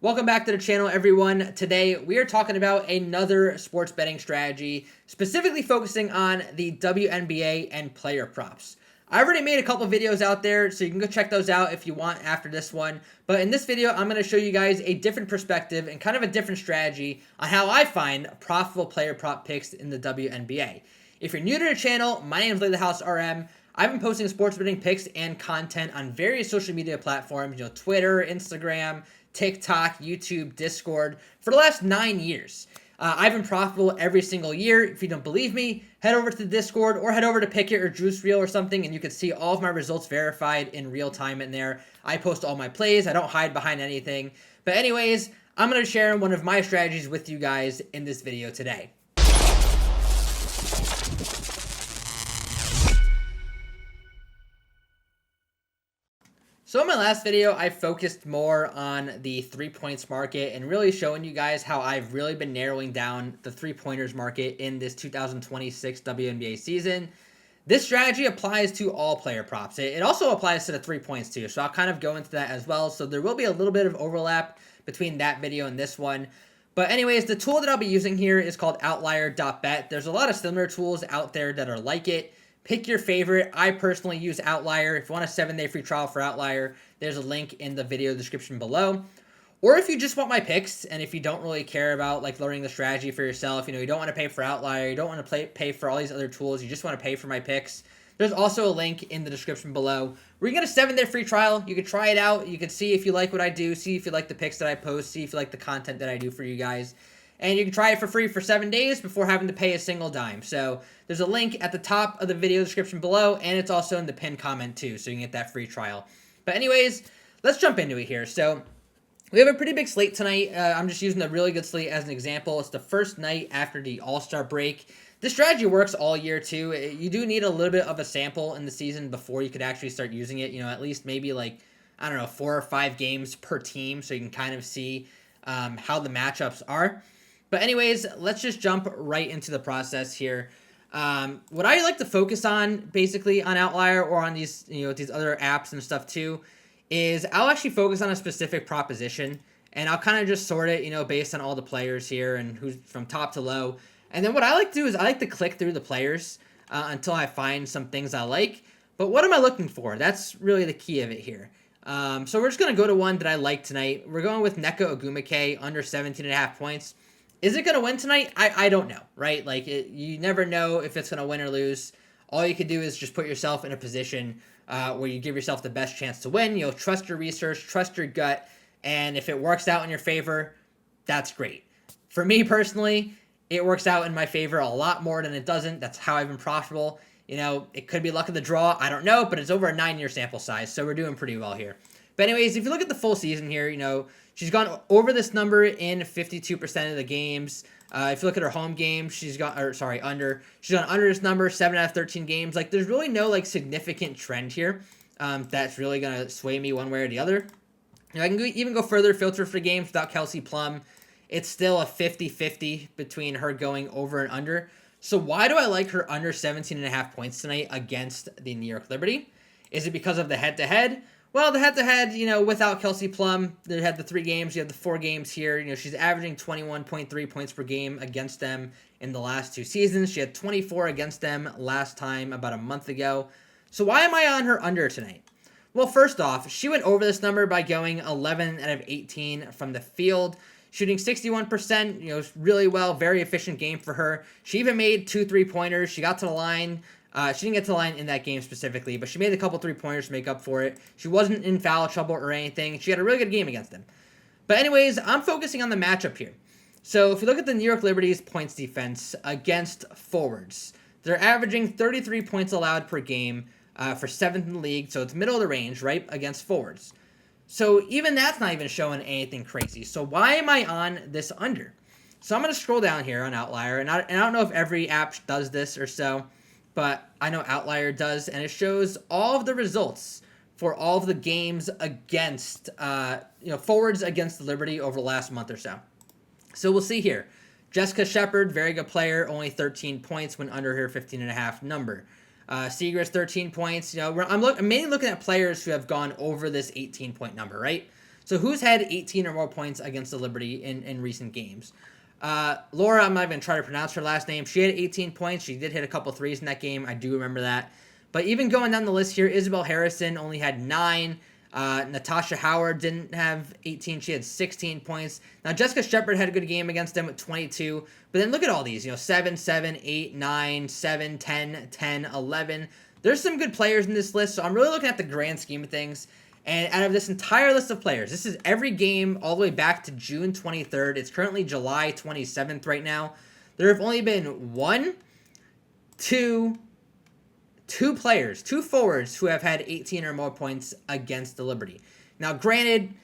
Welcome back to the channel, everyone. Today, we are talking about another sports betting strategy, specifically focusing on the WNBA and player props. I already made a couple videos out there, so you can go check those out if you want after this one. But in this video, I'm going to show you guys a different perspective and kind of a different strategy on how I find profitable player prop picks in the WNBA. If you're new to the channel, my name is LayTheHouseRM. I've been posting sports betting picks and content on various social media platforms, Twitter, Instagram, TikTok, YouTube, Discord, for the last 9 years. I've been profitable every single year. If you don't believe me, head over to the Discord or head over to Pickit or Juice Reel or something, and you can see all of my results verified in real time in there. I post all my plays. I don't hide behind anything. But anyways, I'm going to share one of my strategies with you guys in this video today. So in my last video, I focused more on the 3-points market and really showing you guys how I've really been narrowing down the 3-pointers market in this 2026 WNBA season. This strategy applies to all player props. It also applies to the 3 points too, so I'll kind of go into that as well. So there will be a little bit of overlap between that video and this one. But anyways, the tool that I'll be using here is called outlier.bet. There's a lot of similar tools out there that are like it. Pick your favorite. I personally use Outlier. If you want a 7-day free trial for Outlier, there's a link in the video description below. Or if you just want my picks, and if you don't really care about learning the strategy for yourself, you don't want to pay for Outlier, you don't want to pay for all these other tools, you just want to pay for my picks, there's also a link in the description below where you get a 7-day free trial. You can try it out. You can see if you like what I do, see if you like the picks that I post, see if you like the content that I do for you guys. And you can try it for free for 7 days before having to pay a single dime. So there's a link at the top of the video description below, and it's also in the pinned comment too, so you can get that free trial. But anyways, let's jump into it here. So we have a pretty big slate tonight. I'm just using a really good slate as an example. It's the first night after the All-Star break. This strategy works all year too. You do need a little bit of a sample in the season before you could actually start using it. At least maybe 4 or 5 games per team, so you can kind of see how the matchups are. But anyways, let's just jump right into the process here. What I like to focus on basically on Outlier or on these, these other apps and stuff too, is I'll actually focus on a specific proposition and I'll kind of just sort it, based on all the players here and who's from top to low. And then what I like to do is I like to click through the players until I find some things I like. But what am I looking for? That's really the key of it here. So we're just going to go to one that I like tonight. We're going with Nneka Ogwumike under 17.5 points. Is it going to win tonight? I don't know, right? You never know if it's going to win or lose. All you can do is just put yourself in a position where you give yourself the best chance to win. Trust your research, trust your gut, and if it works out in your favor, that's great. For me personally, it works out in my favor a lot more than it doesn't. That's how I've been profitable. It could be luck of the draw. I don't know, but it's over a 9-year sample size, so we're doing pretty well here. But anyways, if you look at the full season here, she's gone over this number in 52% of the games. If you look at her home games, she's gone under. She's gone under this number 7 out of 13 games. There's really no significant trend here that's really gonna sway me one way or the other. I can even go further, filter for games without Kelsey Plum. It's still a 50-50 between her going over and under. So why do I like her under 17.5 points tonight against the New York Liberty? Is it because of the head-to-head? Well, the head-to-head, without Kelsey Plum, they had the 3 games. You have the 4 games here. She's averaging 21.3 points per game against them in the last 2 seasons. She had 24 against them last time about a month ago. So why am I on her under tonight? Well, first off, she went over this number by going 11 out of 18 from the field, shooting 61%, really well, very efficient game for her. She even made 2 3-pointers. She got to the line. She didn't get to the line in that game specifically, but she made a couple 3-pointers to make up for it. She wasn't in foul trouble or anything. She had a really good game against them. But anyways, I'm focusing on the matchup here. So if you look at the New York Liberty's points defense against forwards, they're averaging 33 points allowed per game for 7th in the league, so it's middle of the range, right, against forwards. So even that's not even showing anything crazy. So why am I on this under? So I'm going to scroll down here on Outlier, and I don't know if every app does this or so, but I know Outlier does, and it shows all of the results for all of the games against, forwards against the Liberty over the last month or so. So we'll see here. Jessica Shepard, very good player, only 13 points, went under her 15.5 number. Seagrass, 13 points. I'm mainly looking at players who have gone over this 18-point number, right? So who's had 18 or more points against the Liberty in recent games? Laura, I'm not even trying to pronounce her last name. She had 18 points. She did hit a couple threes in that game. I do remember that. But even going down the list here, Isabel Harrison only had 9. Natasha Howard didn't have 18. She had 16 points. Now, Jessica Shepard had a good game against them with 22. But then look at all these. 7, 7, 8, 9, 7, 10, 10, 11. There's some good players in this list. So I'm really looking at the grand scheme of things. And out of this entire list of players, this is every game all the way back to June 23rd. It's currently July 27th right now. There have only been two players, 2 forwards who have had 18 or more points against the Liberty. Now, granted,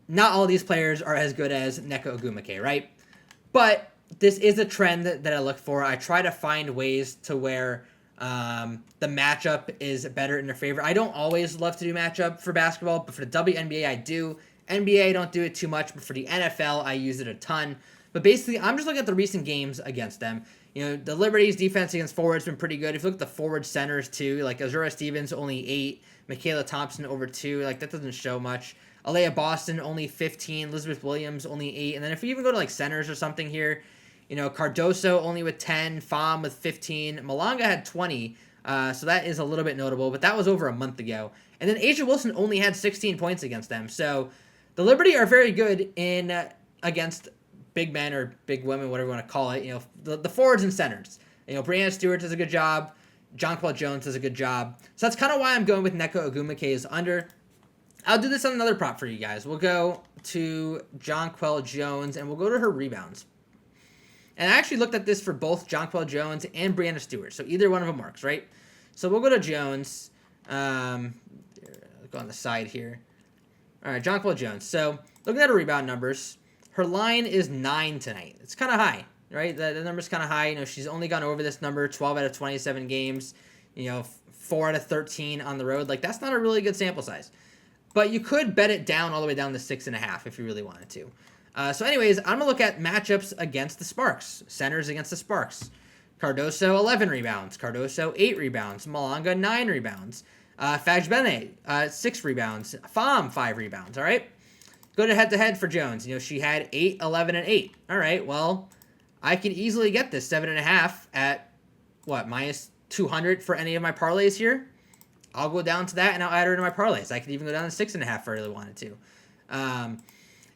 not all these players are as good as Nneka Ogwumike, right? But this is a trend that I look for. I try to find ways to where the matchup is better in their favor. I don't always love to do matchup for basketball, but for the WNBA, I do. NBA, I don't do it too much, but for the NFL, I use it a ton. But basically, I'm just looking at the recent games against them. The Liberty's defense against forwards has been pretty good. If you look at the forward centers, too, like Azura Stevens, only 8. Michaela Thompson, over 2. Like, that doesn't show much. Alea Boston, only 15. Elizabeth Williams, only 8. And then if you even go to, like, centers or something here, Cardoso only with 10. Pham with 15. Malanga had 20. So that is a little bit notable, but that was over a month ago. And then Asia Wilson only had 16 points against them. So the Liberty are very good in against big men or big women, whatever you want to call it. The forwards and centers. Brianna Stewart does a good job. Jonquel Jones does a good job. So that's kind of why I'm going with Nneka Ogwumike's under. I'll do this on another prop for you guys. We'll go to Jonquel Jones, and we'll go to her rebounds. And I actually looked at this for both Jonquel Jones and Brianna Stewart. So either one of them works, right? So we'll go to Jones. Go on the side here. All right, Jonquel Jones. So looking at her rebound numbers, her line is 9 tonight. It's kind of high, right? The number's kind of high. She's only gone over this number 12 out of 27 games. 4 out of 13 on the road. Like, that's not a really good sample size. But you could bet it down all the way down to 6.5 if you really wanted to. So anyways, I'm going to look at matchups against the Sparks. Centers against the Sparks. Cardoso, 11 rebounds. Cardoso, 8 rebounds. Malanga, 9 rebounds. Fagbene, 6 rebounds. Pham, 5 rebounds. All right? Go to head-to-head for Jones. She had 8, 11, and 8. All right, well, I can easily get this 7.5 at, minus 200 for any of my parlays here. I'll go down to that, and I'll add her to my parlays. I could even go down to 6.5 if I really wanted to.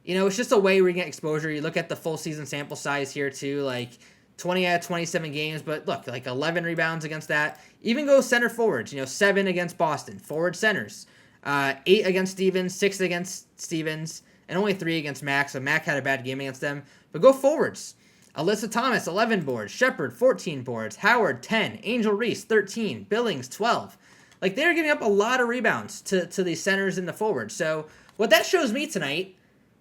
It's just a way we get exposure. You look at the full season sample size here, too, like 20 out of 27 games. But look, like 11 rebounds against that. Even go center forwards, 7 against Boston. Forward centers, 8 against Stevens, 6 against Stevens, and only 3 against Mac. So Mac had a bad game against them. But go forwards. Alyssa Thomas, 11 boards. Shepard, 14 boards. Howard, 10. Angel Reese, 13. Billings, 12. Like, they're giving up a lot of rebounds to the centers and the forwards. So what that shows me tonight,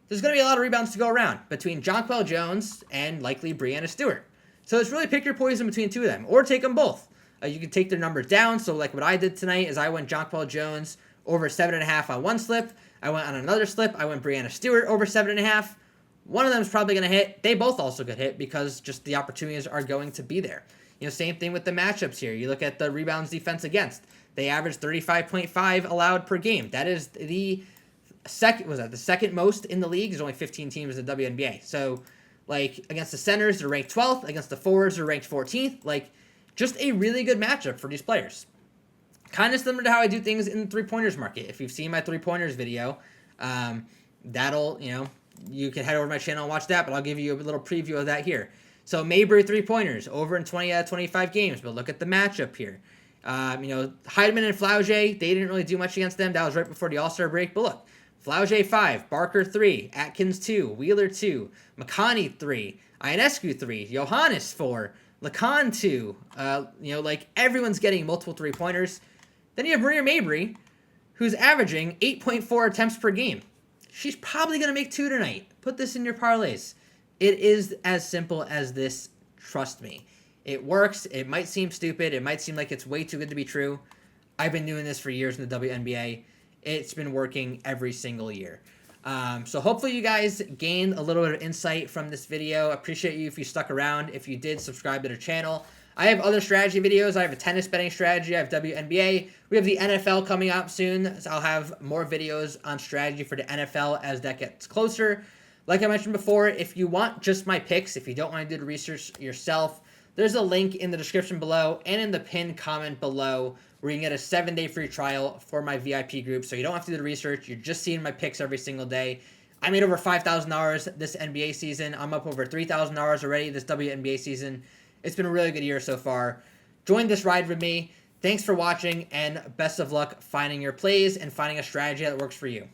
there's going to be a lot of rebounds to go around between Jonquel Jones and likely Brianna Stewart. So it's really pick your poison between 2 of them, or take them both. You can take their numbers down. So like what I did tonight is I went Jonquel Jones over 7.5 on one slip. I went on another slip. I went Brianna Stewart over 7.5. One of them is probably going to hit. They both also could hit because just the opportunities are going to be there. Same thing with the matchups here. You look at the rebounds defense against. They averaged 35.5 allowed per game. That is the second most in the league. There's only 15 teams in the WNBA. So, like, against the centers, they're ranked 12th. Against the forwards, they're ranked 14th. Like, just a really good matchup for these players. Kind of similar to how I do things in the three-pointers market. If you've seen my three-pointers video, that'll, you can head over to my channel and watch that, but I'll give you a little preview of that here. So Maybury three-pointers, over in 20 out of 25 games, but look at the matchup here. Heidemann and Flaugier, they didn't really do much against them. That was right before the All-Star break, but look. Flaugier 5, Barker 3, Atkins 2, Wheeler 2, McConney 3, Ionescu 3, Johannes 4, Lacan 2. Like, everyone's getting multiple three-pointers. Then you have Maria Mabry, who's averaging 8.4 attempts per game. She's probably going to make 2 tonight. Put this in your parlays. It is as simple as this. Trust me. It works. It might seem stupid. It might seem like it's way too good to be true. I've been doing this for years in the WNBA. It's been working every single year. So hopefully you guys gained a little bit of insight from this video. Appreciate you if you stuck around. If you did, subscribe to the channel. I have other strategy videos. I have a tennis betting strategy. I have WNBA. We have the NFL coming up soon. So I'll have more videos on strategy for the NFL as that gets closer. Like I mentioned before, if you want just my picks, if you don't want to do the research yourself, there's a link in the description below and in the pinned comment below where you can get a 7-day free trial for my VIP group. So you don't have to do the research. You're just seeing my picks every single day. I made over $5,000 this NBA season. I'm up over $3,000 already this WNBA season. It's been a really good year so far. Join this ride with me. Thanks for watching, and best of luck finding your plays and finding a strategy that works for you.